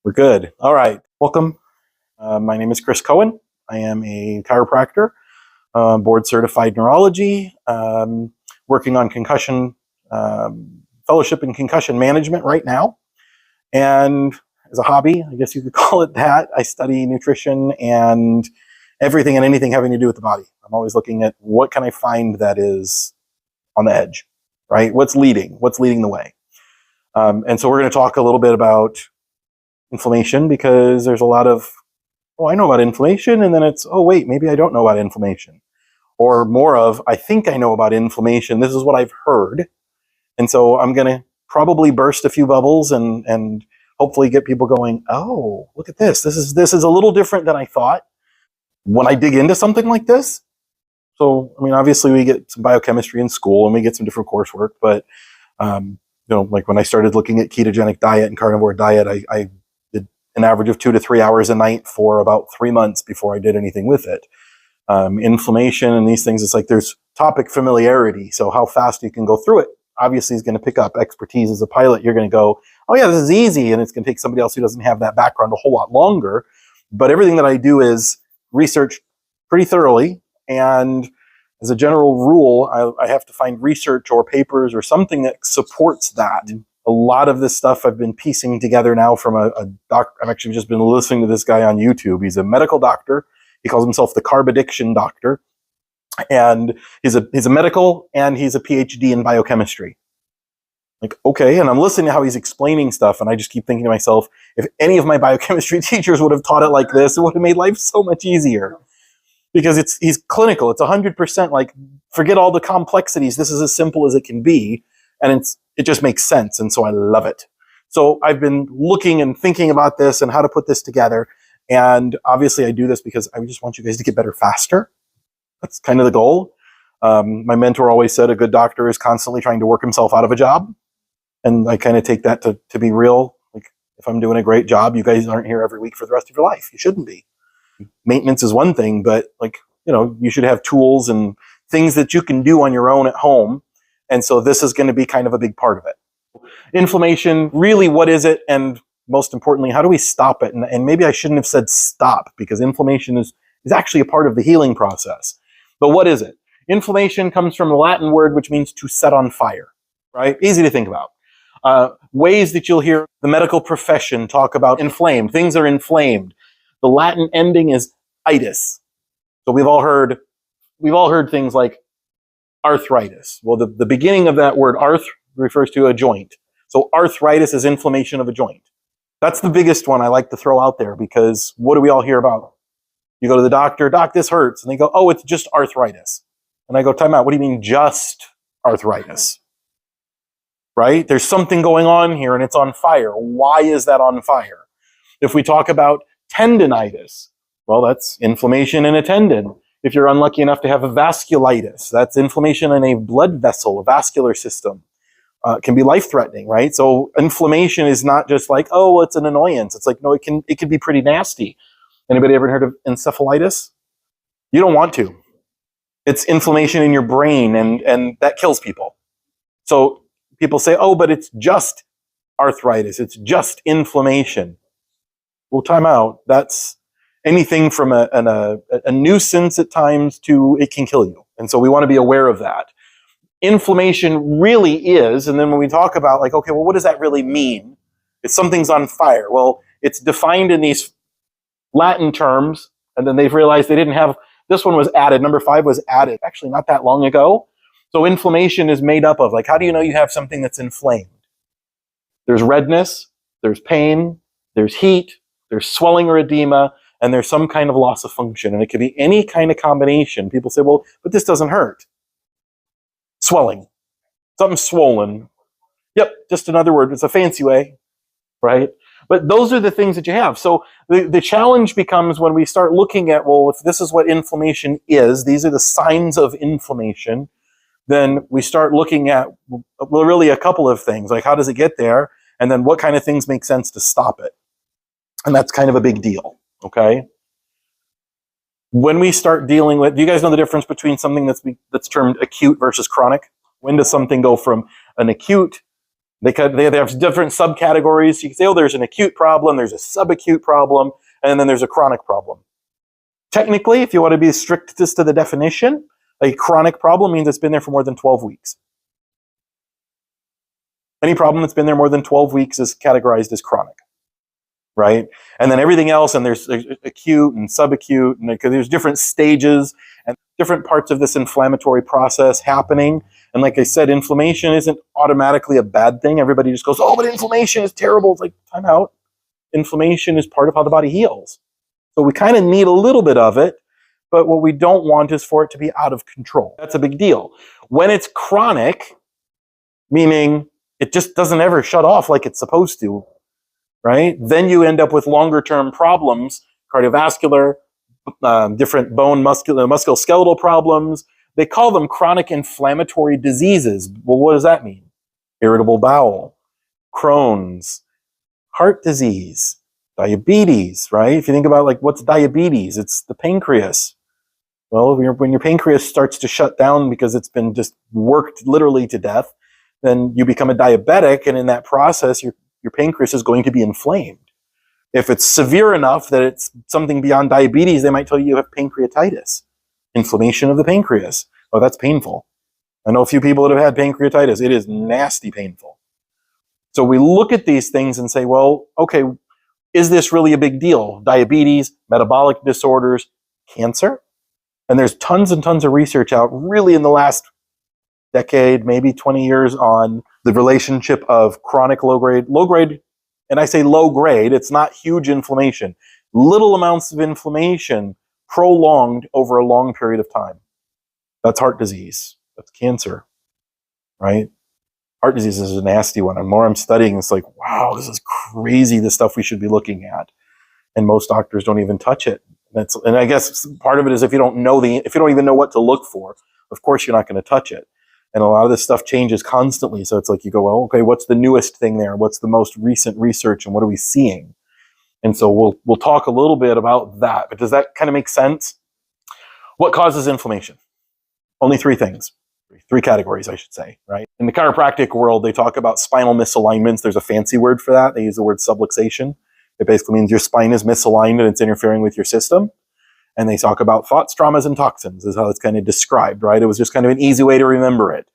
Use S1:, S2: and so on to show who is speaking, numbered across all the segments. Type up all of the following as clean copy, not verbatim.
S1: We're good. All right. Welcome. My name is Chris Cohen. I am a chiropractor, board certified neurology, working on concussion fellowship in concussion management right now. And as a hobby, I guess you could call it that, I study nutrition and everything and anything having to do with the body. I'm always looking at what can I find that is on the edge, right? What's leading the way? And so we're going to talk a little bit about inflammation, because there's a lot of, oh, I know about inflammation, and then it's, oh, wait, maybe I don't know about inflammation. Or more of, I think I know about inflammation. This is what I've heard. And so I'm going to probably burst a few bubbles and hopefully get people going, oh, look at this. This is a little different than I thought when I dig into something like this. So, I mean, obviously we get some biochemistry in school and we get some different coursework, but, like when I started looking at ketogenic diet and carnivore diet, I did an average of 2 to 3 hours a night for about 3 months before I did anything with it. Inflammation and these things, it's like there's topic familiarity. So how fast you can go through it obviously is going to pick up. Expertise as a pilot, you're going to go, oh yeah, this is easy. And it's going to take somebody else who doesn't have that background a whole lot longer. But everything that I do is research pretty thoroughly. And as a general rule, I have to find research or papers or something that supports that. A lot of this stuff I've been piecing together now from a doc. I've actually just been listening to this guy on YouTube. He's a medical doctor. He calls himself the carb addiction doctor. And he's a medical and he's a PhD in biochemistry. Like, okay, and I'm listening to how he's explaining stuff, and I just keep thinking to myself, if any of my biochemistry teachers would have taught it like this, it would have made life so much easier. Because he's clinical. It's 100% like, forget all the complexities. This is as simple as it can be, and it just makes sense, and so I love it. So I've been looking and thinking about this and how to put this together, and obviously I do this because I just want you guys to get better faster. That's kind of the goal. My mentor always said a good doctor is constantly trying to work himself out of a job, and I kind of take that to be real. Like, if I'm doing a great job, you guys aren't here every week for the rest of your life. You shouldn't be. Maintenance is one thing, but you should have tools and things that you can do on your own at home. And so this is going to be kind of a big part of it. Inflammation, really, what is it? And most importantly, how do we stop it? And maybe I shouldn't have said stop, because inflammation is actually a part of the healing process. But what is it? Inflammation comes from the Latin word, which means to set on fire, right? Easy to think about. Ways that you'll hear the medical profession talk about inflamed. Things are inflamed. The Latin ending is itis. So we've all heard things like arthritis. Well, the beginning of that word arth refers to a joint. So arthritis is inflammation of a joint. That's the biggest one I like to throw out there, because what do we all hear about? You go to the doctor, doc, this hurts. And they go, oh, it's just arthritis. And I go, time out. What do you mean just arthritis? Right? There's something going on here and it's on fire. Why is that on fire? If we talk about tendinitis, well, that's inflammation in a tendon. If you're unlucky enough to have a vasculitis, that's inflammation in a blood vessel, a vascular system. It can be life-threatening, right? So inflammation is not just like, oh, it's an annoyance. It's like, no, it can be pretty nasty. Anybody ever heard of encephalitis? You don't want to. It's inflammation in your brain, and that kills people. So people say, oh, but it's just arthritis. It's just inflammation. Well, time out. That's anything from a nuisance at times to it can kill you. And so we want to be aware of that. Inflammation really is, and then when we talk about like, okay, well, what does that really mean? If something's on fire, well, it's defined in these Latin terms, and then they've realized they didn't have, this one was added, number 5 was added, actually not that long ago. So inflammation is made up of, like, how do you know you have something that's inflamed? There's redness, there's pain, there's heat, there's swelling or edema, and there's some kind of loss of function. And it could be any kind of combination. People say, well, but this doesn't hurt. Swelling. Something's swollen. Yep, just another word. It's a fancy way, right? But those are the things that you have. So the challenge becomes when we start looking at, well, if this is what inflammation is, these are the signs of inflammation, then we start looking at, well, really a couple of things. Like, how does it get there? And then what kind of things make sense to stop it? And that's kind of a big deal, okay? When we start dealing with, do you guys know the difference between something that's termed acute versus chronic? When does something go from an acute They have different subcategories. You can say, oh, there's an acute problem, there's a subacute problem, and then there's a chronic problem. Technically, if you want to be strictest to the definition, a chronic problem means it's been there for more than 12 weeks. Any problem that's been there more than 12 weeks is categorized as chronic, right? And then everything else, and there's acute and subacute, and there's different stages and different parts of this inflammatory process happening. And like I said, inflammation isn't automatically a bad thing. Everybody just goes, oh, but inflammation is terrible. It's like, time out. Inflammation is part of how the body heals. So we kind of need a little bit of it, but what we don't want is for it to be out of control. That's a big deal. When it's chronic, meaning it just doesn't ever shut off like it's supposed to, right? Then you end up with longer term problems, cardiovascular, different bone musculoskeletal problems. They call them chronic inflammatory diseases. Well, what does that mean? Irritable bowel, Crohn's, heart disease, diabetes, right? If you think about like what's diabetes, it's the pancreas. Well, when your pancreas starts to shut down because it's been just worked literally to death, then you become a diabetic, and in that process, your pancreas is going to be inflamed. If it's severe enough that it's something beyond diabetes, they might tell you have pancreatitis, inflammation of the pancreas. Oh, that's painful. I know a few people that have had pancreatitis. It is nasty painful. So we look at these things and say, well, okay, is this really a big deal? Diabetes, metabolic disorders, cancer? And there's tons and tons of research out really in the last decade, maybe 20 years, on the relationship of chronic low grade, and I say low grade, it's not huge inflammation, little amounts of inflammation prolonged over a long period of time. That's heart disease. That's cancer, right? Heart disease is a nasty one. And the more I'm studying, it's like, wow, this is crazy, the stuff we should be looking at. And most doctors don't even touch it. And I guess part of it is if you don't even know what to look for, of course you're not going to touch it. And a lot of this stuff changes constantly. So it's like you go, well, okay, what's the newest thing there? What's the most recent research and what are we seeing? And so we'll talk a little bit about that. But does that kind of make sense? What causes inflammation? Only three things. Three categories, I should say, right? In the chiropractic world, they talk about spinal misalignments. There's a fancy word for that. They use the word subluxation. It basically means your spine is misaligned and it's interfering with your system. And they talk about thoughts, traumas, and toxins is how it's kind of described, right? It was just kind of an easy way to remember it.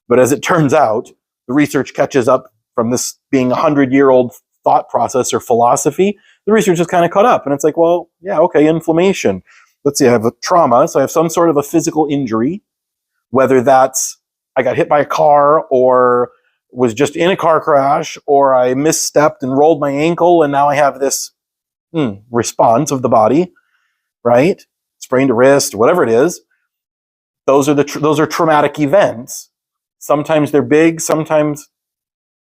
S1: But as it turns out, the research catches up from this being a 100-year-old thought process or philosophy. The research has kind of caught up. And it's like, well, yeah, okay, inflammation. Let's see, I have a trauma. So I have some sort of a physical injury, whether that's I got hit by a car or was just in a car crash or I misstepped and rolled my ankle and now I have this response of the body, right? Sprained a wrist, whatever it is. Those are traumatic events. Sometimes they're big, sometimes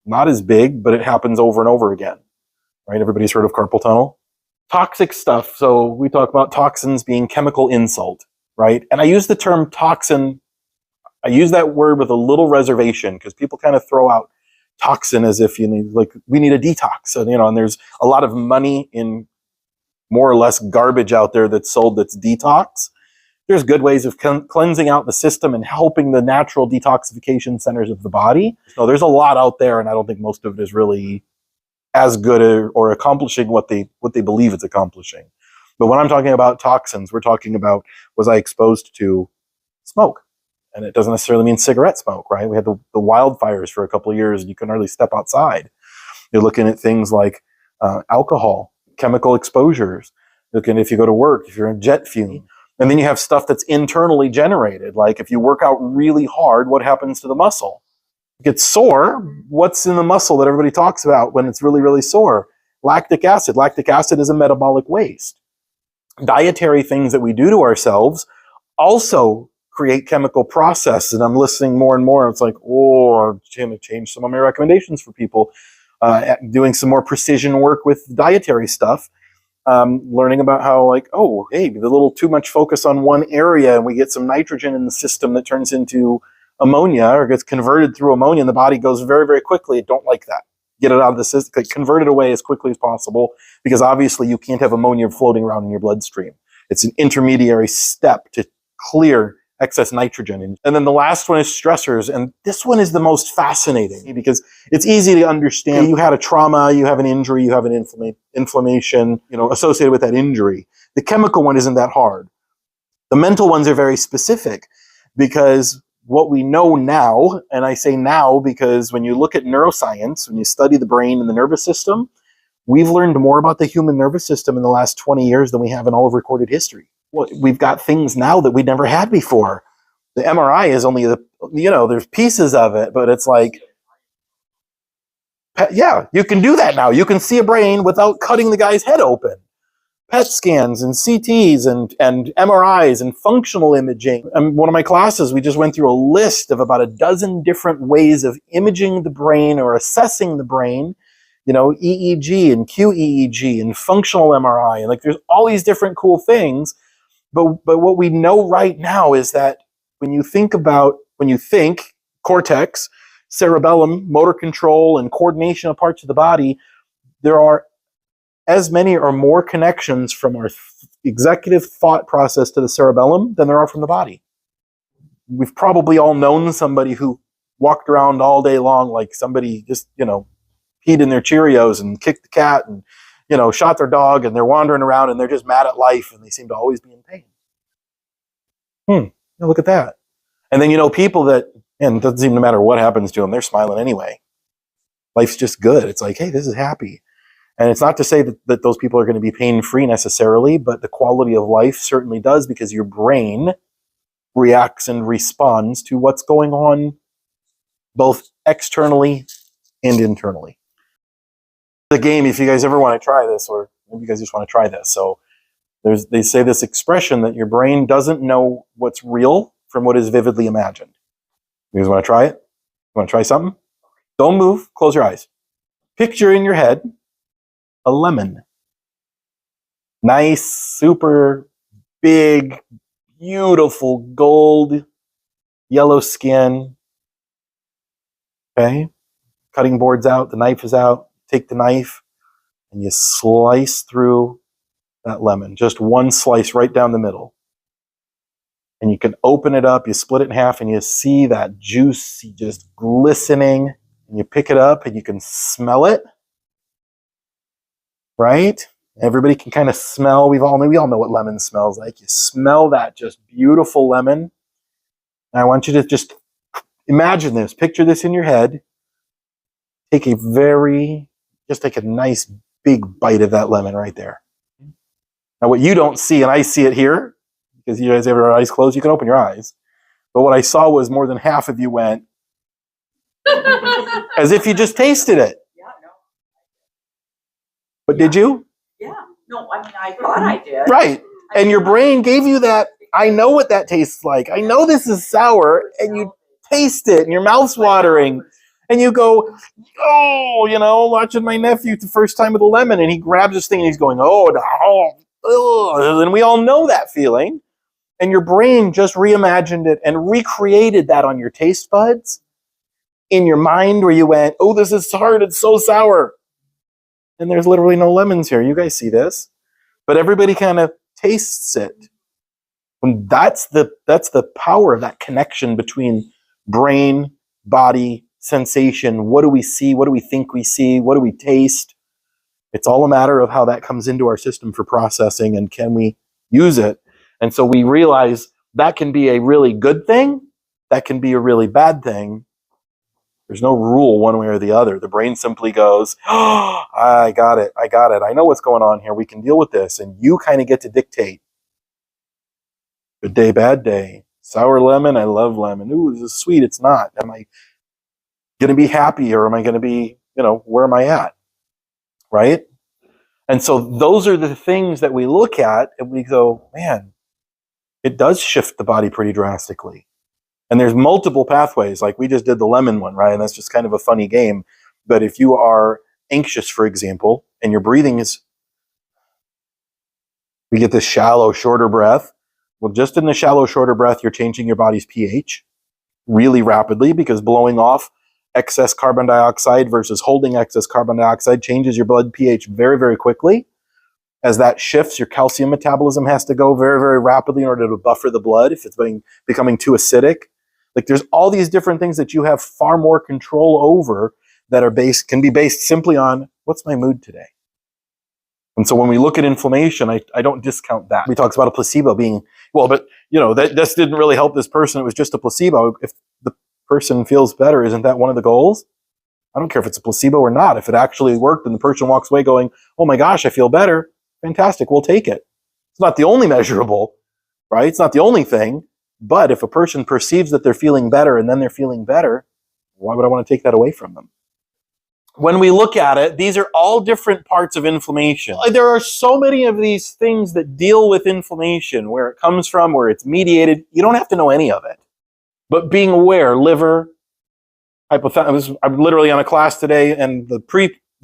S1: not as big, but it happens over and over again, right? Everybody's heard of carpal tunnel. Toxic stuff. So we talk about toxins being chemical insult, right? And I use the term toxin. I use that word with a little reservation because people kind of throw out toxin as if we need a detox. And there's a lot of money in more or less garbage out there that's sold that's detox. There's good ways of cleansing out the system and helping the natural detoxification centers of the body. So there's a lot out there, and I don't think most of it is really as good or accomplishing what they believe it's accomplishing. But when I'm talking about toxins, we're talking about, was I exposed to smoke? And it doesn't necessarily mean cigarette smoke, right? We had the wildfires for a couple of years, and you couldn't hardly step outside. You're looking at things like alcohol, chemical exposures. Looking if you go to work, if you're in jet fuel. And then you have stuff that's internally generated. Like if you work out really hard, what happens to the muscle? It gets sore. What's in the muscle that everybody talks about when it's really, really sore? Lactic acid. Lactic acid is a metabolic waste. Dietary things that we do to ourselves also create chemical processes. And I'm listening more and more. It's like, I'm going to change some of my recommendations for people. Doing some more precision work with dietary stuff. Learning about how the little too much focus on one area and we get some nitrogen in the system that turns into ammonia or gets converted through ammonia and the body goes very, very quickly. Don't like that. Get it out of the system, convert it away as quickly as possible because obviously you can't have ammonia floating around in your bloodstream. It's an intermediary step to clear excess nitrogen. And then the last one is stressors. And this one is the most fascinating because it's easy to understand. You had a trauma, you have an injury, you have an inflammation, associated with that injury. The chemical one isn't that hard. The mental ones are very specific because what we know now, and I say now because when you look at neuroscience, when you study the brain and the nervous system, we've learned more about the human nervous system in the last 20 years than we have in all of recorded history. Well, we've got things now that we never had before. The MRI is only there's pieces of it, but it's like, yeah, you can do that now. You can see a brain without cutting the guy's head open. PET scans and CTs and MRIs and functional imaging. And one of my classes, we just went through a list of about a dozen different ways of imaging the brain or assessing the brain, EEG and QEEG and functional MRI. And there's all these different cool things. But what we know right now is that when you think cortex, cerebellum, motor control, and coordination of parts of the body, there are as many or more connections from our executive thought process to the cerebellum than there are from the body. We've probably all known somebody who walked around all day long like somebody just, peed in their Cheerios and kicked the cat and, shot their dog, and they're wandering around and they're just mad at life and they seem to always be in pain. Look at that. And then, people that, and it doesn't even matter what happens to them, they're smiling anyway. Life's just good. It's like, hey, this is happy. And it's not to say that those people are going to be pain-free necessarily, but the quality of life certainly does because your brain reacts and responds to what's going on both externally and internally. The game, if you guys ever want to try this, or maybe you guys just want to try this. So they say this expression that your brain doesn't know what's real from what is vividly imagined. You guys want to try it? You want to try something? Don't move. Close your eyes. Picture in your head a lemon. Nice, super big, beautiful gold, yellow skin. Okay? Cutting board's out, the knife is out. Take the knife and you slice through that lemon. Just one slice right down the middle. And you can open it up, you split it in half, and you see that juice just glistening. And you pick it up and you can smell it. Right? Everybody can kind of smell. We all know what lemon smells like. You smell that just beautiful lemon. And I want you to just imagine this. Picture this in your head. Take a nice big bite of that lemon right there. Now what you don't see, and I see it here, because you guys have your eyes closed, you can open your eyes. But what I saw was more than half of you went, as if you just tasted it. But did you?
S2: Yeah. No, I mean, I thought I did.
S1: Right. And your brain gave you that, I know what that tastes like. I know this is sour, and you taste it, and your mouth's watering. And you go, watching my nephew the first time with a lemon, and he grabs this thing, and he's going, and we all know that feeling. And your brain just reimagined it and recreated that on your taste buds in your mind where you went, oh, this is hard, it's so sour. And there's literally no lemons here. You guys see this. But everybody kind of tastes it. And that's the power of that connection between brain, body, sensation. What do we see? What do we think we see? What do we taste? It's all a matter of how that comes into our system for processing and can we use it. And so we realize that can be a really good thing. That can be a really bad thing. There's no rule one way or the other. The brain simply goes, oh, I got it. I know what's going on here. We can deal with this. And you kind of get to dictate. Good day, bad day. Sour lemon, I love lemon. Ooh, this is sweet. It's not. Am I going to be happy or am I going to be, where am I at? Right? And so those are the things that we look at and we go, man, it does shift the body pretty drastically. And there's multiple pathways, like we just did the lemon one, right? And that's just kind of a funny game. But if you are anxious, for example, and your breathing is, we get this shallow, shorter breath. Well, just in the shallow, shorter breath, you're changing your body's pH really rapidly because blowing off excess carbon dioxide versus holding excess carbon dioxide changes your blood pH very, very quickly. As that shifts, your calcium metabolism has to go very, very rapidly in order to buffer the blood if it's becoming too acidic. Like there's all these different things that you have far more control over that can be based simply on what's my mood today. And so when we look at inflammation, I don't discount that. We talk about a placebo being, well, but this didn't really help this person. It was just a placebo. If the person feels better, isn't that one of the goals? I don't care if it's a placebo or not. If it actually worked and the person walks away going, oh my gosh, I feel better. Fantastic. We'll take it. It's not the only measurable, right? It's not the only thing. But if a person perceives that they're feeling better and then they're feeling better, why would I want to take that away from them? When we look at it, these are all different parts of inflammation. There are so many of these things that deal with inflammation, where it comes from, where it's mediated. You don't have to know any of it. But being aware, liver, hypothalamus. I'm literally on a class today, and the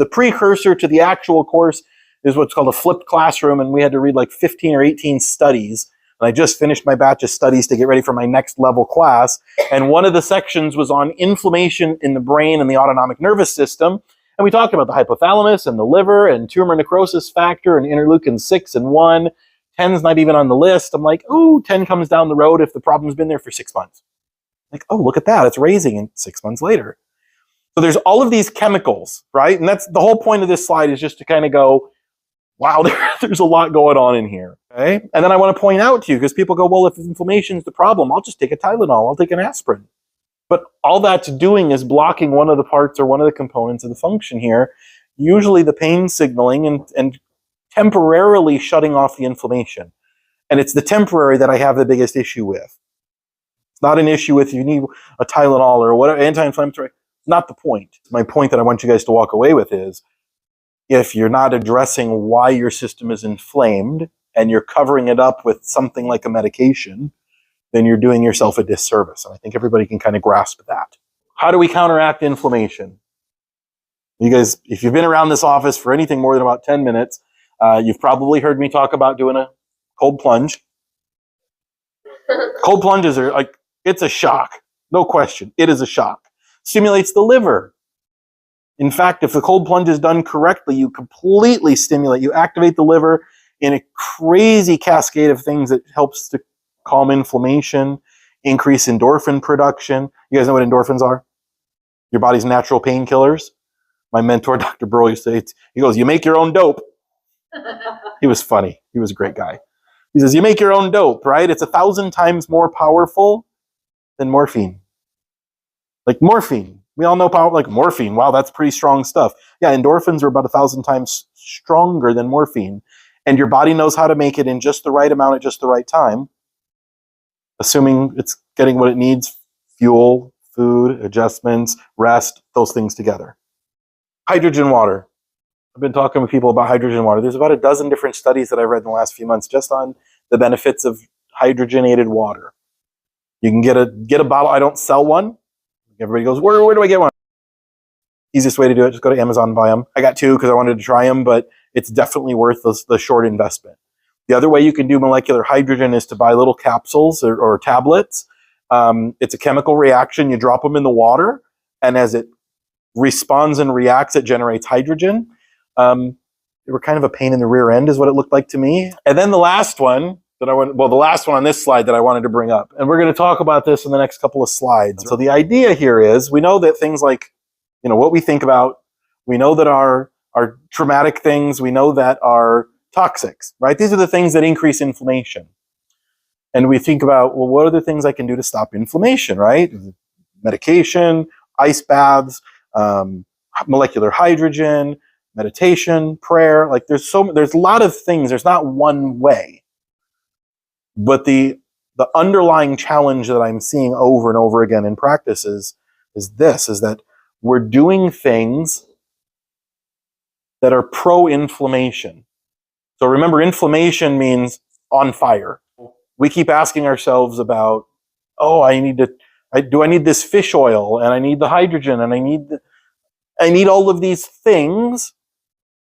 S1: precursor to the actual course is what's called a flipped classroom, and we had to read like 15 or 18 studies. And I just finished my batch of studies to get ready for my next level class. And one of the sections was on inflammation in the brain and the autonomic nervous system. And we talked about the hypothalamus and the liver and tumor necrosis factor and interleukin 6 and 1. 10's not even on the list. I'm like, oh, 10 comes down the road if the problem's been there for 6 months. Like, oh, look at that. It's raising in 6 months later. So there's all of these chemicals, right? And that's the whole point of this slide, is just to kind of go, wow, there's a lot going on in here. Okay? And then I want to point out to you, because people go, well, if inflammation is the problem, I'll just take a Tylenol, I'll take an aspirin. But all that's doing is blocking one of the parts or one of the components of the function here, usually the pain signaling, and temporarily shutting off the inflammation. And it's the temporary that I have the biggest issue with. It's not an issue with you need a Tylenol or whatever, anti-inflammatory. Not the point. My point that I want you guys to walk away with is, if you're not addressing why your system is inflamed and you're covering it up with something like a medication, then you're doing yourself a disservice. And I think everybody can kind of grasp that. How do we counteract inflammation? You guys, if you've been around this office for anything more than about 10 minutes, you've probably heard me talk about doing a cold plunge. Cold plunges are like, it's a shock. No question. It is a shock. Stimulates the liver. In fact, if the cold plunge is done correctly, you completely stimulate, you activate the liver in a crazy cascade of things that helps to calm inflammation, increase endorphin production. You guys know what endorphins are? Your body's natural painkillers. My mentor, Dr. Burrow, used to say, he goes, you make your own dope. He was funny. He was a great guy. He says, you make your own dope, right? It's 1,000 times more powerful than morphine. Like morphine. We all know like morphine. Wow, that's pretty strong stuff. Yeah, endorphins are about 1,000 times stronger than morphine. And your body knows how to make it in just the right amount at just the right time, assuming it's getting what it needs: fuel, food, adjustments, rest, those things together. Hydrogen water. I've been talking with people about hydrogen water. There's about a dozen different studies that I've read in the last few months just on the benefits of hydrogenated water. You can get a bottle. I don't sell one. Everybody goes, where do I get one? Easiest way to do it, just go to Amazon and buy them. I got 2 because I wanted to try them, but it's definitely worth the short investment. The other way you can do molecular hydrogen is to buy little capsules or tablets. It's a chemical reaction. You drop them in the water, and as it responds and reacts, it generates hydrogen. They were kind of a pain in the rear end is what it looked like to me. And then the last one, the last one on this slide that I wanted to bring up. And we're going to talk about this in the next couple of slides. So the idea here is, we know that things like, what we think about, we know that our traumatic things, we know that our toxics, right? These are the things that increase inflammation. And we think about, well, what are the things I can do to stop inflammation, right? Medication, ice baths, molecular hydrogen, meditation, prayer. Like there's a lot of things. There's not one way. But the underlying challenge that I'm seeing over and over again in practice is that we're doing things that are pro-inflammation. So remember, inflammation means on fire. We keep asking ourselves about, do I need this fish oil, and I need the hydrogen, and I need all of these things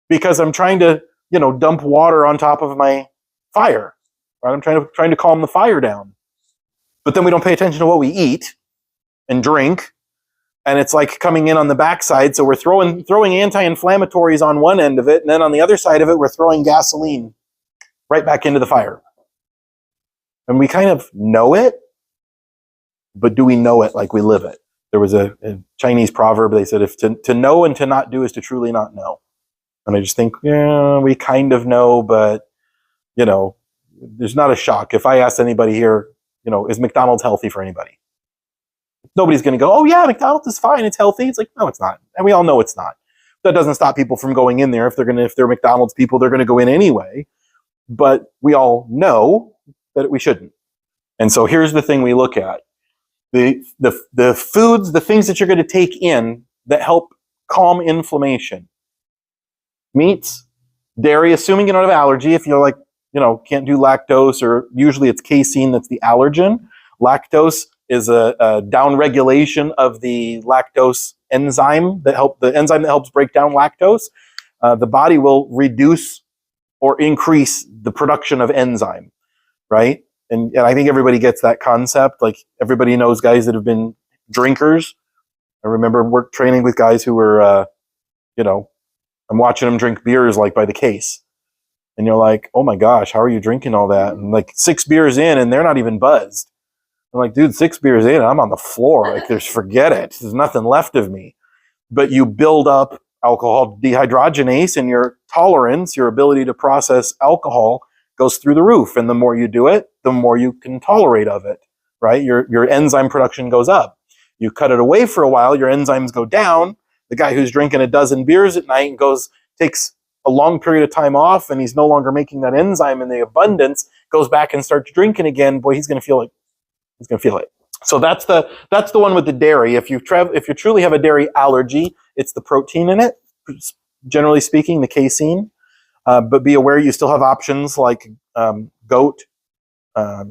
S1: because I'm trying to, dump water on top of my fire. Right? I'm trying to calm the fire down. But then we don't pay attention to what we eat and drink and it's like coming in on the backside. So we're throwing anti-inflammatories on one end of it, and then on the other side of it, we're throwing gasoline right back into the fire. And we kind of know it, but do we know it like we live it? There was a Chinese proverb. They said, if to know and to not do is to truly not know. And I just think, yeah, we kind of know, but, there's not a shock. If I asked anybody here, is McDonald's healthy for anybody? Nobody's going to go, oh yeah, McDonald's is fine. It's healthy. It's like, no, it's not. And we all know it's not. That doesn't stop people from going in there. If they're McDonald's people, they're going to go in anyway. But we all know that we shouldn't. And so here's the thing we look at. The foods, the things that you're going to take in that help calm inflammation. Meats, dairy, assuming you don't have allergy. If you're like, can't do lactose, or usually it's casein that's the allergen. Lactose is a downregulation of the lactose enzyme the enzyme that helps break down lactose. The body will reduce or increase the production of enzyme, right? And I think everybody gets that concept. Like, everybody knows guys that have been drinkers. I remember work training with guys who were, I'm watching them drink beers like by the case. And you're like, oh my gosh, how are you drinking all that? And like 6 beers in and they're not even buzzed. I'm like, dude, 6 beers in, I'm on the floor. Like, forget it. There's nothing left of me. But you build up alcohol dehydrogenase, and your tolerance, your ability to process alcohol, goes through the roof. And the more you do it, the more you can tolerate of it, right? Your enzyme production goes up. You cut it away for a while, your enzymes go down. The guy who's drinking a dozen beers at night and takes a long period of time off, and he's no longer making that enzyme in the abundance, goes back and starts drinking again. Boy, he's going to feel it. He's going to feel it. So that's the one with the dairy. If you truly have a dairy allergy, it's the protein in it, generally speaking, the casein. But be aware you still have options like goat,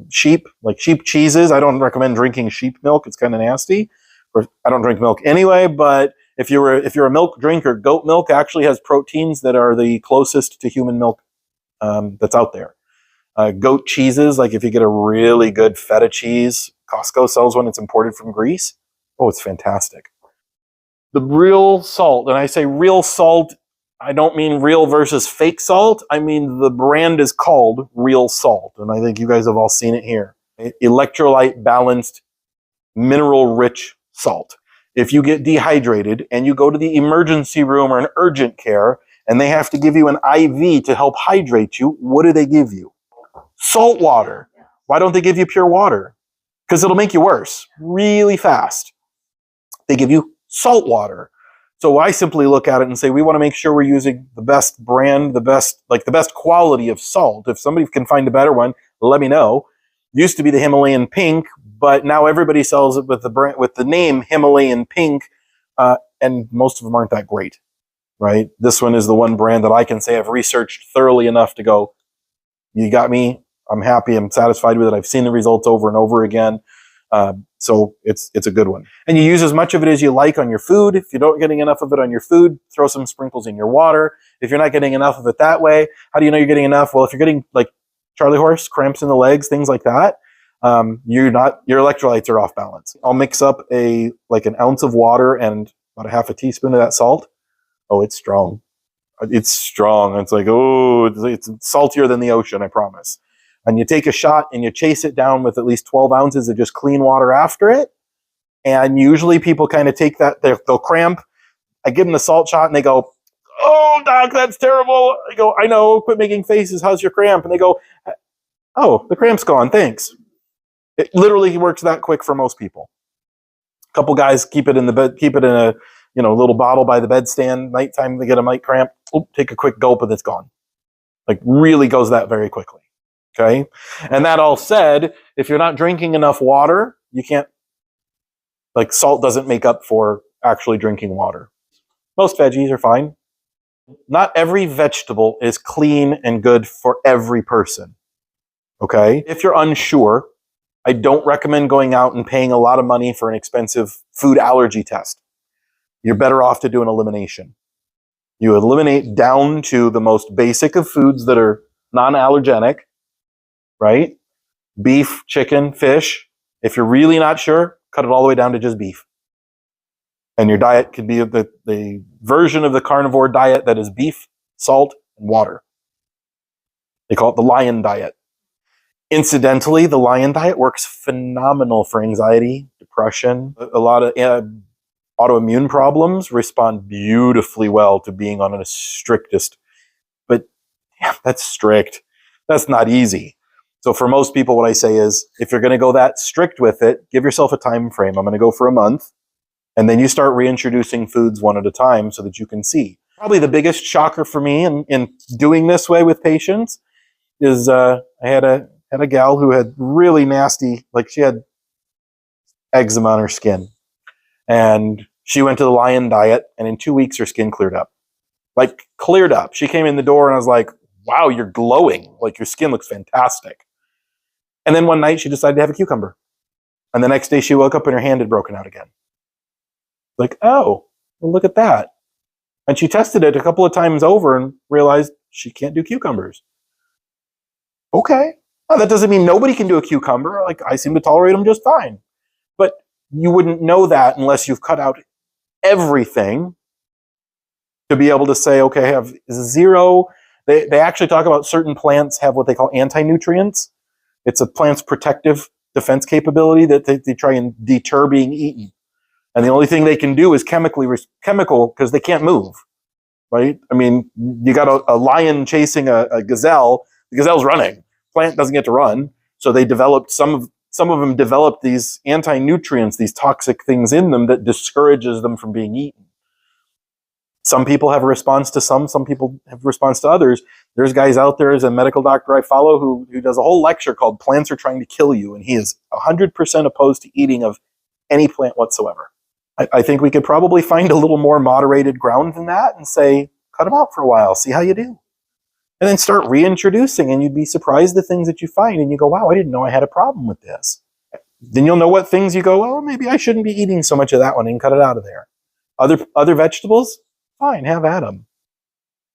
S1: sheep, like sheep cheeses. I don't recommend drinking sheep milk. It's kind of nasty. Or I don't drink milk anyway, but if you're a milk drinker, goat milk actually has proteins that are the closest to human milk that's out there. Goat cheeses, like if you get a really good feta cheese, Costco sells one. It's imported from Greece. Oh, it's fantastic. The real salt, and I say real salt, I don't mean real versus fake salt. I mean the brand is called Real Salt, and I think you guys have all seen it here. Electrolyte balanced, mineral-rich salt. If you get dehydrated and you go to the emergency room or an urgent care and they have to give you an IV to help hydrate you, what do they give you? Salt water. Why don't they give you pure water? Because it'll make you worse really fast. They give you salt water. So I simply look at it and say, we want to make sure we're using the best brand, the best quality of salt. If somebody can find a better one, let me know. Used to be the Himalayan Pink, but now everybody sells it with the name Himalayan Pink, and most of them aren't that great, right? This one is the one brand that I can say I've researched thoroughly enough to go, you got me. I'm happy. I'm satisfied with it. I've seen the results over and over again. So it's a good one. And you use as much of it as you like on your food. If you don't getting enough of it on your food, throw some sprinkles in your water. If you're not getting enough of it that way, how do you know you're getting enough? Well, if you're getting like Charlie horse, cramps in the legs, things like that, your electrolytes are off balance. I'll mix up an ounce of water and about a half a teaspoon of that salt. Oh, it's strong. It's strong. It's like, oh, it's saltier than the ocean, I promise. And you take a shot and you chase it down with at least 12 ounces of just clean water after it. And usually people kind of take that, they'll cramp. I give them the salt shot and they go, oh, doc, that's terrible. I go, I know, quit making faces. How's your cramp? And they go, oh, the cramp's gone. Thanks. It literally works that quick for most people. A couple guys keep it in a little bottle by the bedstand. Nighttime they get a night cramp. Oop, take a quick gulp and it's gone. Like really goes that very quickly. Okay. And that all said, if you're not drinking enough water, you can't, salt doesn't make up for actually drinking water. Most veggies are fine. Not every vegetable is clean and good for every person. Okay. If you're unsure, I don't recommend going out and paying a lot of money for an expensive food allergy test. You're better off to do an elimination. You eliminate down to the most basic of foods that are non-allergenic, right? Beef, chicken, fish. If you're really not sure, cut it all the way down to just beef. And your diet could be the version of the carnivore diet that is beef, salt, and water. They call it the lion diet. Incidentally, the lion diet works phenomenal for anxiety, depression. A lot of autoimmune problems respond beautifully well to being on a strictest. But yeah, that's strict. That's not easy. So for most people, what I say is, if you're going to go that strict with it, give yourself a time frame. I'm going to go for a month. And then you start reintroducing foods one at a time so that you can see. Probably the biggest shocker for me in doing this way with patients is I had a gal who had really nasty, like she had eczema on her skin. And she went to the lion diet, and in 2 weeks her skin cleared up. Like, cleared up. She came in the door and I was like, wow, you're glowing. Like, your skin looks fantastic. And then one night she decided to have a cucumber. And the next day she woke up and her hand had broken out again. Like, oh, well, look at that. And she tested it a couple of times over and realized she can't do cucumbers. Okay. Well, that doesn't mean nobody can do a cucumber. Like, I seem to tolerate them just fine. But you wouldn't know that unless you've cut out everything to be able to say, okay, I have zero. They actually talk about certain plants have what they call anti-nutrients. It's a plant's protective defense capability that they try and deter being eaten. And the only thing they can do is chemical because they can't move, right? I mean, you got a lion chasing a gazelle. The gazelle's running. Plant doesn't get to run. So they developed some of them developed these anti-nutrients, these toxic things in them that discourages them from being eaten. Some people have a response to some people have a response to others. There's guys out there, as a medical doctor I follow, who does a whole lecture called Plants Are Trying to Kill You, and he is 100% opposed to eating of any plant whatsoever. I think we could probably find a little more moderated ground than that and say, cut them out for a while, see how you do. And then start reintroducing, and you'd be surprised the things that you find, and you go, wow, I didn't know I had a problem with this. Then you'll know what things you go, well, maybe I shouldn't be eating so much of that one, and cut it out of there. Other vegetables, fine, have at them.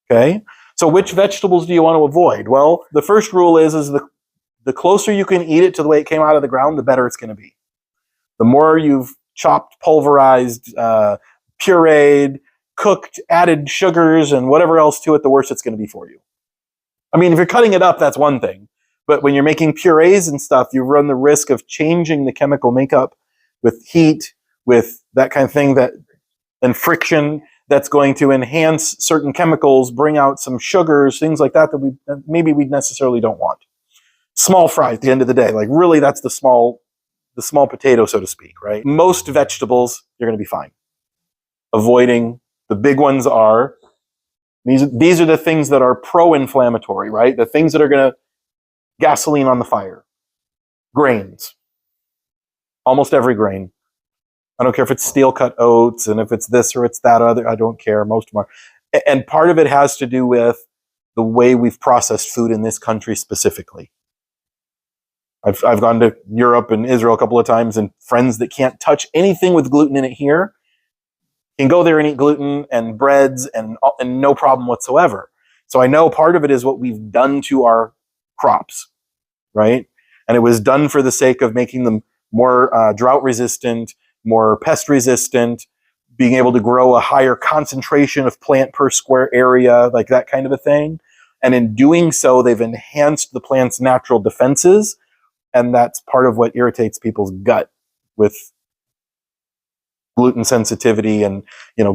S1: Okay? So which vegetables do you want to avoid? Well, the first rule is the closer you can eat it to the way it came out of the ground, the better it's going to be. The more you've chopped, pulverized, pureed, cooked, added sugars and whatever else to it, the worse it's going to be for you. I mean, if you're cutting it up, that's one thing. But when you're making purees and stuff, you run the risk of changing the chemical makeup with heat, with that kind of thing, and friction that's going to enhance certain chemicals, bring out some sugars, things like that maybe we necessarily don't want. Small fry at the end of the day, like really that's the small potato, so to speak, right? Most vegetables, you're going to be fine. Avoiding the big ones are, these are the things that are pro-inflammatory, right? The things that are going to gasoline on the fire. Grains. Almost every grain. I don't care if it's steel-cut oats and if it's this or it's that other, I don't care. Most of them are. And part of it has to do with the way we've processed food in this country specifically. I've gone to Europe and Israel a couple of times, and friends that can't touch anything with gluten in it here can go there and eat gluten and breads and no problem whatsoever. So I know part of it is what we've done to our crops, right? And it was done for the sake of making them more drought resistant, more pest resistant, being able to grow a higher concentration of plant per square area, like that kind of a thing. And in doing so, they've enhanced the plant's natural defenses. And that's part of what irritates people's gut with gluten sensitivity and,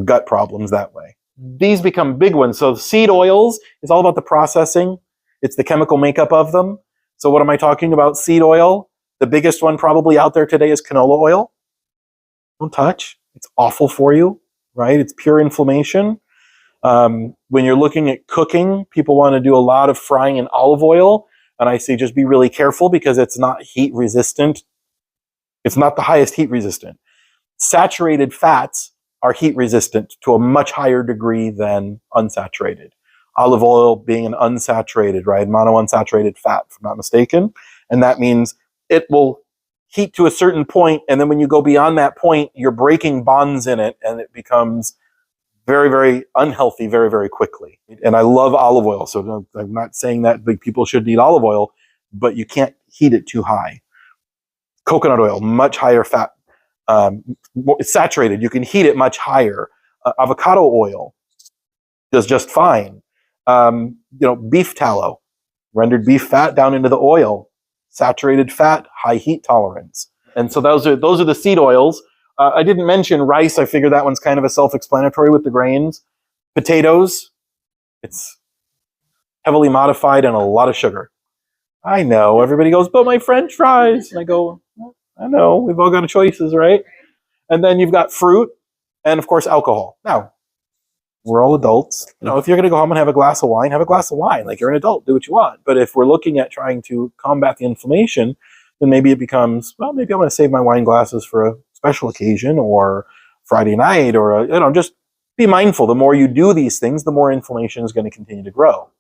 S1: gut problems that way. These become big ones. So seed oils is all about the processing. It's the chemical makeup of them. So what am I talking about? Seed oil. The biggest one probably out there today is canola oil. Don't touch. It's awful for you, right? It's pure inflammation. When you're looking at cooking, people want to do a lot of frying in olive oil. And I say just be really careful because it's not heat resistant. It's not the highest heat resistant. Saturated fats are heat resistant to a much higher degree than unsaturated. Olive oil being an unsaturated, right? Monounsaturated fat, if I'm not mistaken. And that means it will heat to a certain point, and then when you go beyond that point, you're breaking bonds in it, and it becomes very, very unhealthy very, very quickly. And I love olive oil, so I'm not saying that big people should eat olive oil, but you can't heat it too high. Coconut oil, much higher fat It's saturated. You can heat it much higher. Avocado oil does just fine. Beef tallow, rendered beef fat down into the oil, saturated fat, high heat tolerance. And so those are the seed oils. I didn't mention rice. I figure that one's kind of a self-explanatory with the grains. Potatoes, it's heavily modified and a lot of sugar. I know. Everybody goes, but my French fries. And I go, I know. We've all got choices, right? And then you've got fruit and, of course, alcohol. Now, we're all adults. If you're going to go home and have a glass of wine, have a glass of wine. Like, you're an adult. Do what you want. But if we're looking at trying to combat the inflammation, then maybe it becomes, well, maybe I'm going to save my wine glasses for a special occasion or Friday night or, just be mindful. The more you do these things, the more inflammation is going to continue to grow.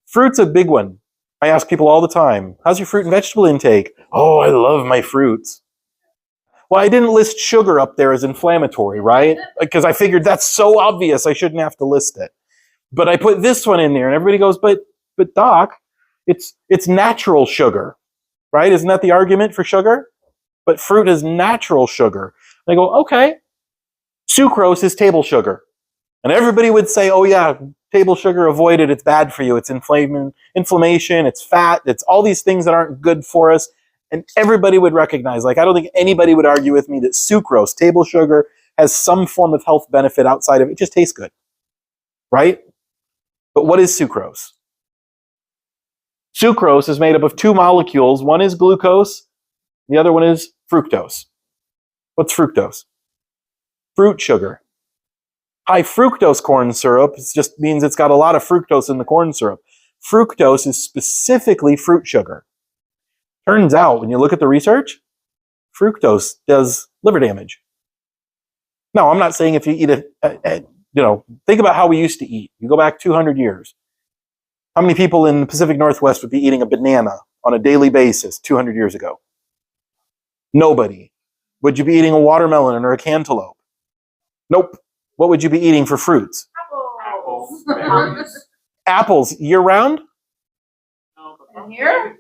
S1: Fruit's a big one. I ask people all the time, how's your fruit and vegetable intake? Oh, I love my fruits. Well, I didn't list sugar up there as inflammatory, right? Because I figured that's so obvious, I shouldn't have to list it. But I put this one in there, and everybody goes, but Doc, it's natural sugar, right? Isn't that the argument for sugar? But fruit is natural sugar. And I go, okay, sucrose is table sugar. And everybody would say, oh yeah, table sugar, avoid it, it's bad for you, it's inflammation, it's fat, it's all these things that aren't good for us. And everybody would recognize, I don't think anybody would argue with me that sucrose, table sugar, has some form of health benefit outside of it. It just tastes good, right? But what is sucrose? Sucrose is made up of two molecules. One is glucose, the other one is fructose. What's fructose? Fruit sugar. High fructose corn syrup just means it's got a lot of fructose in the corn syrup. Fructose is specifically fruit sugar. Turns out, when you look at the research, fructose does liver damage. Now, I'm not saying if you eat think about how we used to eat. You go back 200 years. How many people in the Pacific Northwest would be eating a banana on a daily basis 200 years ago? Nobody. Would you be eating a watermelon or a cantaloupe? Nope. What would you be eating for fruits?
S2: Apples.
S1: Apples year-round?
S2: In here?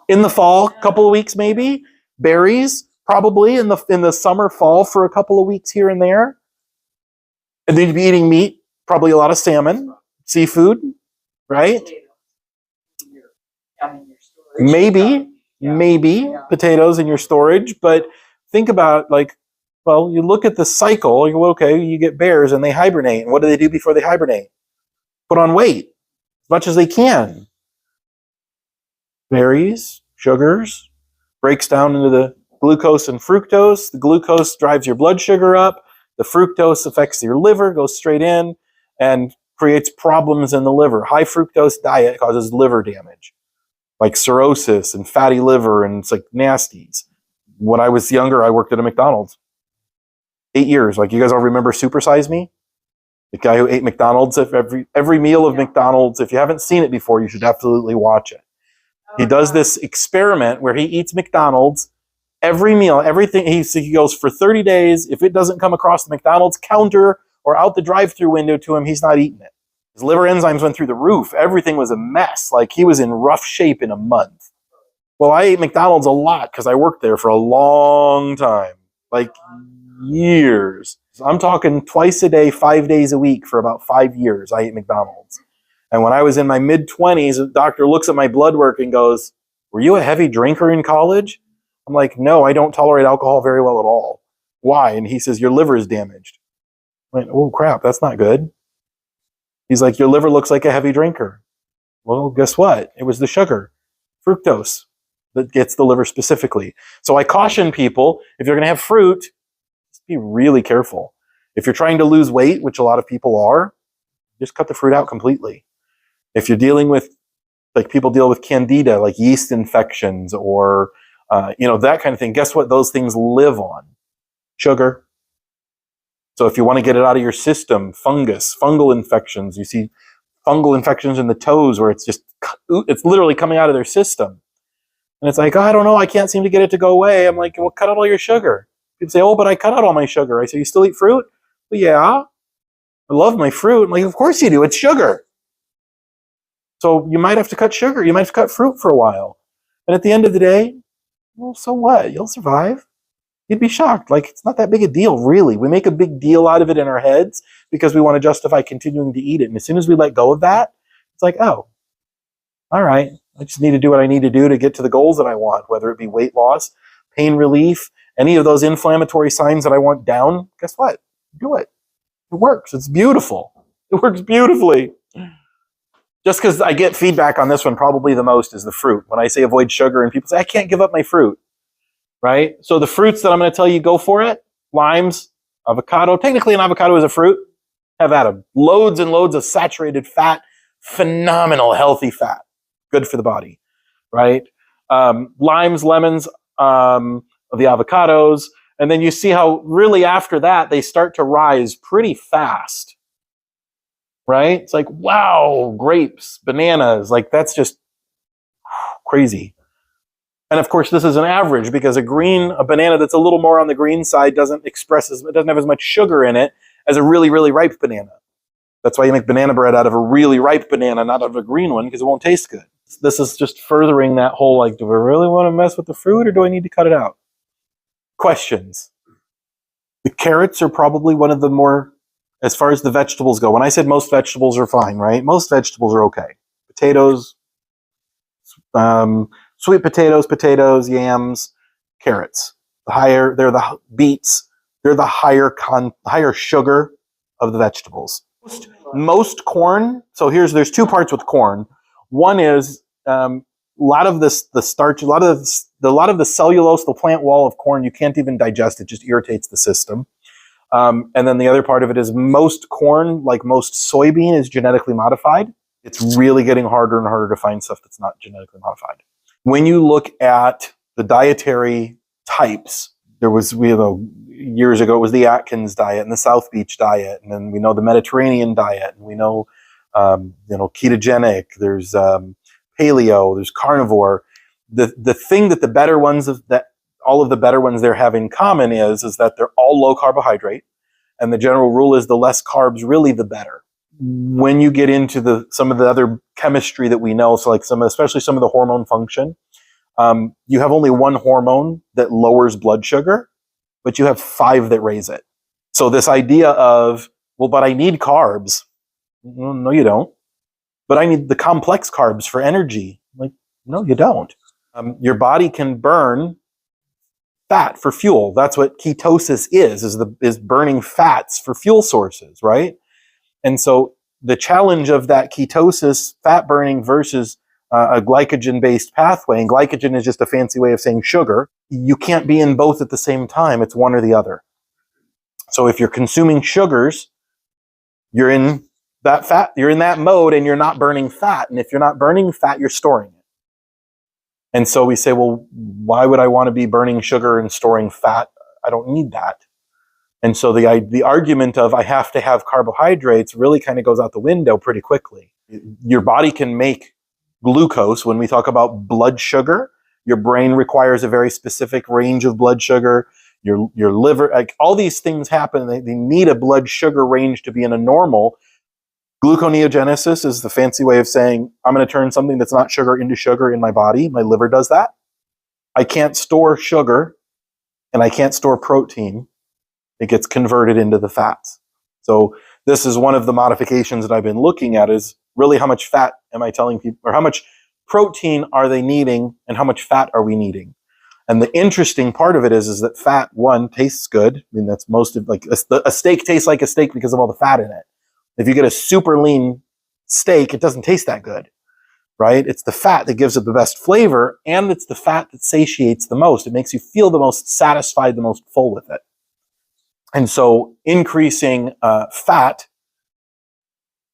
S1: In the fall, a couple of weeks maybe. Berries, probably in the summer, fall for a couple of weeks here and there. And then you'd be eating meat, probably a lot of salmon, seafood, right? Maybe potatoes in your storage, but think about you look at the cycle, you go, okay, you get bears and they hibernate. And what do they do before they hibernate? Put on weight as much as they can. Berries, sugars, breaks down into the glucose and fructose. The glucose drives your blood sugar up. The fructose affects your liver, goes straight in, and creates problems in the liver. High fructose diet causes liver damage, like cirrhosis and fatty liver, and it's like nasties. When I was younger, I worked at a McDonald's. 8 years. You guys all remember Super Size Me? The guy who ate McDonald's, every meal of McDonald's. If you haven't seen it before, you should absolutely watch it. He does this experiment where he eats McDonald's every meal, everything. He goes for 30 days. If it doesn't come across the McDonald's counter or out the drive-through window to him, he's not eating it. His liver enzymes went through the roof. Everything was a mess. He was in rough shape in a month. Well, I ate McDonald's a lot because I worked there for a long time. Years. I'm talking twice a day, 5 days a week for about 5 years. I ate McDonald's. And when I was in my mid-20s, the doctor looks at my blood work and goes, were you a heavy drinker in college? I'm like, no, I don't tolerate alcohol very well at all. Why? And he says, your liver is damaged. I went, oh crap, that's not good. He's like, your liver looks like a heavy drinker. Well, guess what? It was the sugar, fructose, that gets the liver specifically. So I caution people, if you're going to have fruit, be really careful. If you're trying to lose weight, which a lot of people are, just cut the fruit out completely. If you're dealing with, people deal with candida, like yeast infections or, that kind of thing, guess what those things live on? Sugar. So if you want to get it out of your system, fungal infections, you see fungal infections in the toes where it's literally coming out of their system. And it's like, oh, I don't know, I can't seem to get it to go away. I'm like, well, cut out all your sugar. People say, oh, but I cut out all my sugar. I say, you still eat fruit? Well, yeah, I love my fruit. I'm like, of course you do. It's sugar. So you might have to cut sugar. You might have to cut fruit for a while. And at the end of the day, well, so what? You'll survive. You'd be shocked. Like, it's not that big a deal, really. We make a big deal out of it in our heads because we want to justify continuing to eat it. And as soon as we let go of that, it's like, oh, all right, I just need to do what I need to do to get to the goals that I want, whether it be weight loss, pain relief, any of those inflammatory signs that I want down. Guess what? Do it. It works. It's beautiful. It works beautifully. Just because I get feedback on this one probably the most is the fruit. When I say avoid sugar and people say, I can't give up my fruit, right? So the fruits that I'm going to tell you, go for it. Limes, avocado. Technically an avocado is a fruit. Have at them. Loads and loads of saturated fat. Phenomenal healthy fat. Good for the body, right? Limes, lemons, the avocados. And then you see how really after that, they start to rise pretty fast. Right? It's like, wow, grapes, bananas, like that's just crazy. And of course, this is an average because a banana that's a little more on the green side it doesn't have as much sugar in it as a really, really ripe banana. That's why you make banana bread out of a really ripe banana, not out of a green one, because it won't taste good. This is just furthering that whole, like, do I really want to mess with the fruit or do I need to cut it out? Questions. The carrots are probably one of the more, as far as the vegetables go, when I said most vegetables are fine, right? Most vegetables are okay. Potatoes, sweet potatoes, yams, carrots. They're the beets. They're the higher sugar of the vegetables. Most corn. So there's two parts with corn. One is a lot of the starch, a lot of the cellulose, the plant wall of corn. You can't even digest it; just irritates the system. And then the other part of it is most corn, like most soybean, is genetically modified. It's really getting harder and harder to find stuff that's not genetically modified. When you look at the dietary types, there was, years ago, it was the Atkins diet and the South Beach diet. And then we know the Mediterranean diet, and we know, ketogenic, there's paleo, there's carnivore. The thing that all of the better ones there have in common is that they're all low carbohydrate, and the general rule is the less carbs, really the better. When you get into some of the other chemistry that we know, so like especially some of the hormone function, you have only one hormone that lowers blood sugar, but you have 5 that raise it. So this idea of, well, but I need carbs. No, you don't. But I need the complex carbs for energy. Like, no, you don't. Your body can burn fat for fuel. That's what ketosis is burning fats for fuel sources, right? And so the challenge of that ketosis, fat burning versus a glycogen-based pathway, and glycogen is just a fancy way of saying sugar, you can't be in both at the same time. It's one or the other. So if you're consuming sugars, you're in that mode and you're not burning fat. And if you're not burning fat, you're storing it. And so we say, well, why would I want to be burning sugar and storing fat? I don't need that. And so the argument of I have to have carbohydrates really kind of goes out the window pretty quickly. Your body can make glucose. When we talk about blood sugar, your brain requires a very specific range of blood sugar. Your liver, like all these things happen. They need a blood sugar range to be in a normal. Gluconeogenesis is the fancy way of saying I'm going to turn something that's not sugar into sugar in my body. My liver does that. I can't store sugar and I can't store protein. It gets converted into the fats. So this is one of the modifications that I've been looking at, is really how much fat am I telling people, or how much protein are they needing and how much fat are we needing? And the interesting part of it is that fat, one, tastes good. I mean, that's most of, like a steak tastes like a steak because of all the fat in it. If you get a super lean steak, it doesn't taste that good, right? It's the fat that gives it the best flavor, and it's the fat that satiates the most. It makes you feel the most satisfied, the most full with it. And so increasing fat,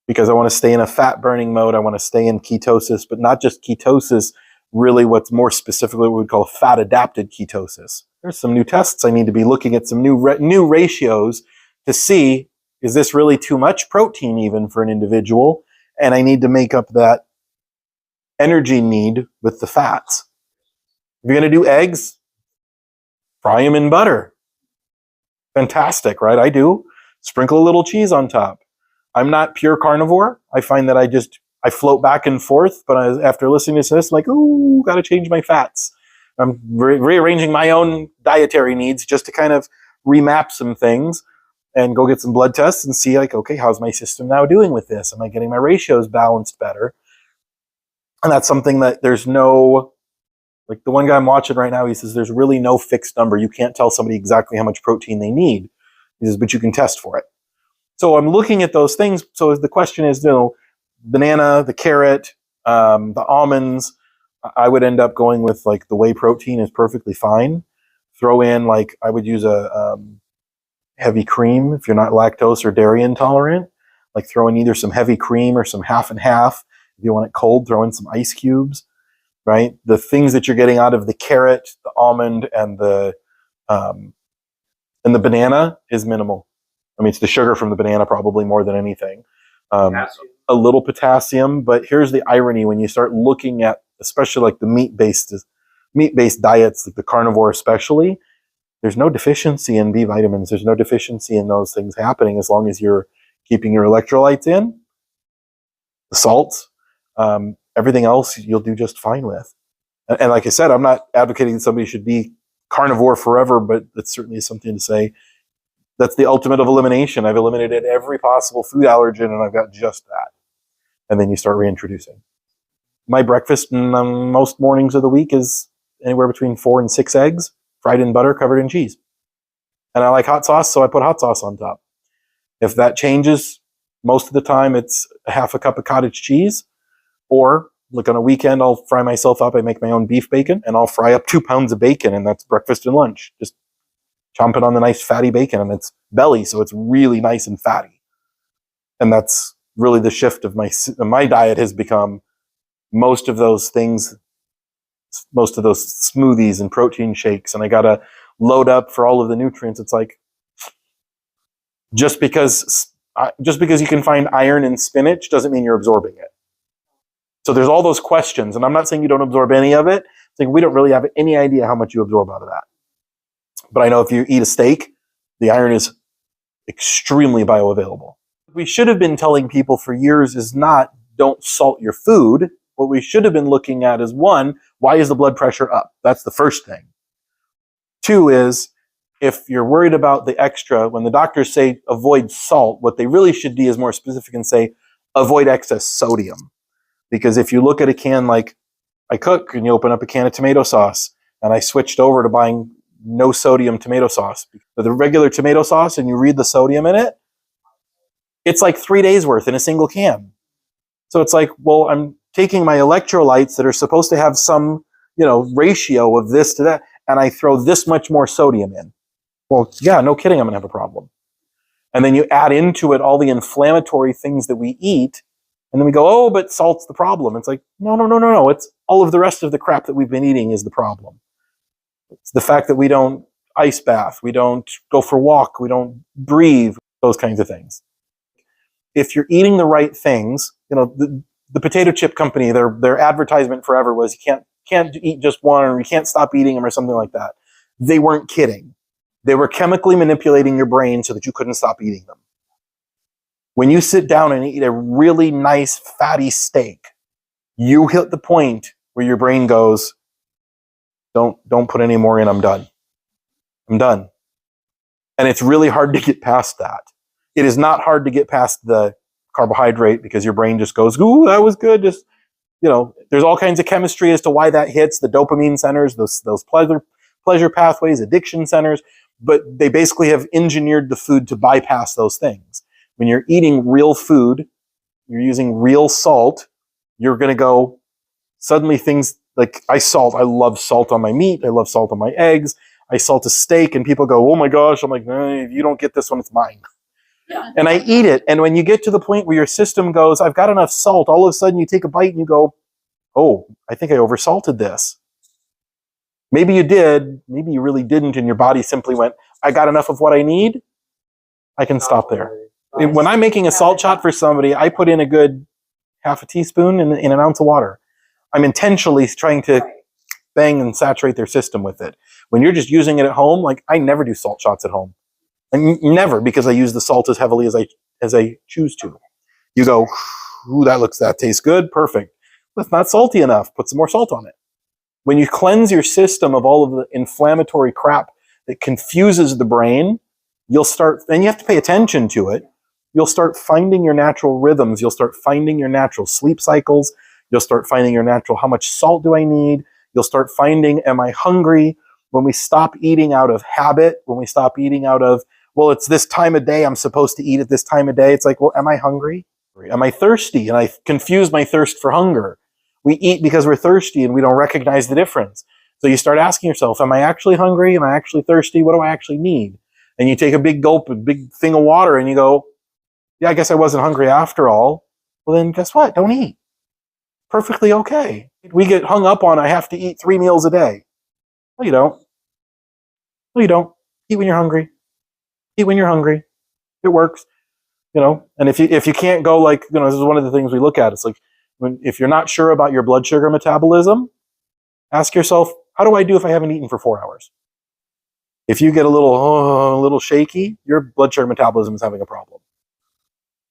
S1: because I want to stay in a fat burning mode, I want to stay in ketosis, but not just ketosis, really what's more specifically what we would call fat adapted ketosis. There's some new tests. I need to be looking at some new ratios to see, is this really too much protein even for an individual? And I need to make up that energy need with the fats. If you're going to do eggs, fry them in butter. Fantastic, right? I do. Sprinkle a little cheese on top. I'm not pure carnivore. I find that I float back and forth, but after listening to this, I'm like, ooh, got to change my fats. I'm rearranging my own dietary needs just to kind of remap some things and go get some blood tests and see, like, okay, how's my system now doing with this? Am I getting my ratios balanced better? And that's something that there's no, like the one guy I'm watching right now, he says there's really no fixed number. You can't tell somebody exactly how much protein they need. He says, but you can test for it. So I'm looking at those things. So the question is, banana, the carrot, the almonds, I would end up going with like the whey protein is perfectly fine. Throw in, like, I would use a heavy cream if you're not lactose or dairy intolerant. Like, throw in either some heavy cream or some half and half. If you want it cold, throw in some ice cubes, right? The things that you're getting out of the carrot, the almond, and the banana is minimal. I mean, it's the sugar from the banana probably more than anything. A little potassium, but here's the irony when you start looking at, especially like the meat-based diets, like the carnivore especially, there's no deficiency in B vitamins. There's no deficiency in those things happening as long as you're keeping your electrolytes in, the salts, everything else you'll do just fine with. And like I said, I'm not advocating that somebody should be carnivore forever, but it certainly is something to say. That's the ultimate of elimination. I've eliminated every possible food allergen and I've got just that. And then you start reintroducing. My breakfast most mornings of the week is anywhere between 4 and 6 eggs, fried in butter, covered in cheese. And I like hot sauce, so I put hot sauce on top. If that changes, most of the time it's a half a cup of cottage cheese. Or, like on a weekend, I'll fry myself up. I make my own beef bacon, and I'll fry up 2 pounds of bacon, and that's breakfast and lunch. Just chomping on the nice fatty bacon, and it's belly, so it's really nice and fatty. And that's really the shift of my diet has become most of those things, most of those smoothies and protein shakes, and I gotta load up for all of the nutrients. It's like, just because you can find iron in spinach doesn't mean you're absorbing it. So there's all those questions, and I'm not saying you don't absorb any of it. I think we don't really have any idea how much you absorb out of that. But I know if you eat a steak, the iron is extremely bioavailable. What we should have been telling people for years is not, don't salt your food. What we should have been looking at is, 1, why is the blood pressure up? That's the first thing. 2 is, if you're worried about the extra, when the doctors say avoid salt, what they really should be is more specific and say, avoid excess sodium. Because if you look at a can, like I cook and you open up a can of tomato sauce, and I switched over to buying no sodium tomato sauce. But the regular tomato sauce, and you read the sodium in it, it's like 3 days worth in a single can. So it's like, well, I'm taking my electrolytes that are supposed to have some, ratio of this to that, and I throw this much more sodium in. Well, yeah, no kidding, I'm going to have a problem. And then you add into it all the inflammatory things that we eat, and then we go, oh, but salt's the problem. It's like, no. It's all of the rest of the crap that we've been eating is the problem. It's the fact that we don't ice bath, we don't go for a walk, we don't breathe, those kinds of things. If you're eating the right things, the potato chip company, their advertisement forever was, you can't eat just one, or you can't stop eating them, or something like that. They weren't kidding. They were chemically manipulating your brain so that you couldn't stop eating them. When you sit down and eat a really nice fatty steak, you hit the point where your brain goes, don't put any more in, I'm done. I'm done. And it's really hard to get past that. It is not hard to get past the carbohydrate, because your brain just goes, ooh, that was good. Just, there's all kinds of chemistry as to why that hits, the dopamine centers, those pleasure pathways, addiction centers, but they basically have engineered the food to bypass those things. When you're eating real food, you're using real salt, you're going to go, suddenly things like I love salt on my meat, I love salt on my eggs, I salt a steak, and people go, oh my gosh, I'm like, if you don't get this one, it's mine. Yeah. And I eat it, and when you get to the point where your system goes, I've got enough salt, all of a sudden you take a bite and you go, oh, I think I oversalted this. Maybe you did, maybe you really didn't, and your body simply went, I got enough of what I need, I can stop there. When I'm making a salt shot for somebody, I put in a good half a teaspoon in an ounce of water. I'm intentionally trying to bang and saturate their system with it. When you're just using it at home, like I never do salt shots at home. Never, because I use the salt as heavily as I choose to. You go, ooh, that tastes good, perfect. That's not salty enough. Put some more salt on it. When you cleanse your system of all of the inflammatory crap that confuses the brain, you'll start, and you have to pay attention to it. You'll start finding your natural rhythms. You'll start finding your natural sleep cycles. You'll start finding your natural, how much salt do I need? You'll start finding, am I hungry? When we stop eating out of habit, when we stop eating out of, well, it's this time of day, I'm supposed to eat at this time of day. It's like, well, am I hungry? Am I thirsty? And I confuse my thirst for hunger. We eat because we're thirsty and we don't recognize the difference. So you start asking yourself, am I actually hungry? Am I actually thirsty? What do I actually need? And you take a big gulp, a big thing of water, and you go, yeah, I guess I wasn't hungry after all. Well, then guess what? Don't eat. Perfectly okay. We get hung up on, I have to eat 3 meals a day. No, you don't. No, you don't. Eat when you're hungry. Eat when you're hungry. It works. And if you can't go, like, this is one of the things we look at. It's like, if you're not sure about your blood sugar metabolism, ask yourself, how do I do if I haven't eaten for 4 hours? If you get a little shaky, your blood sugar metabolism is having a problem,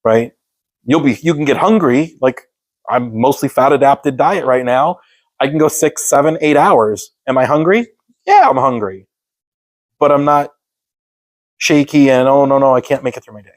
S1: right? You can get hungry. Like, I'm mostly fat adapted diet right now. I can go 6, 7, 8 hours. Am I hungry? Yeah, I'm hungry, but I'm not shaky and, oh no, I can't make it through my day.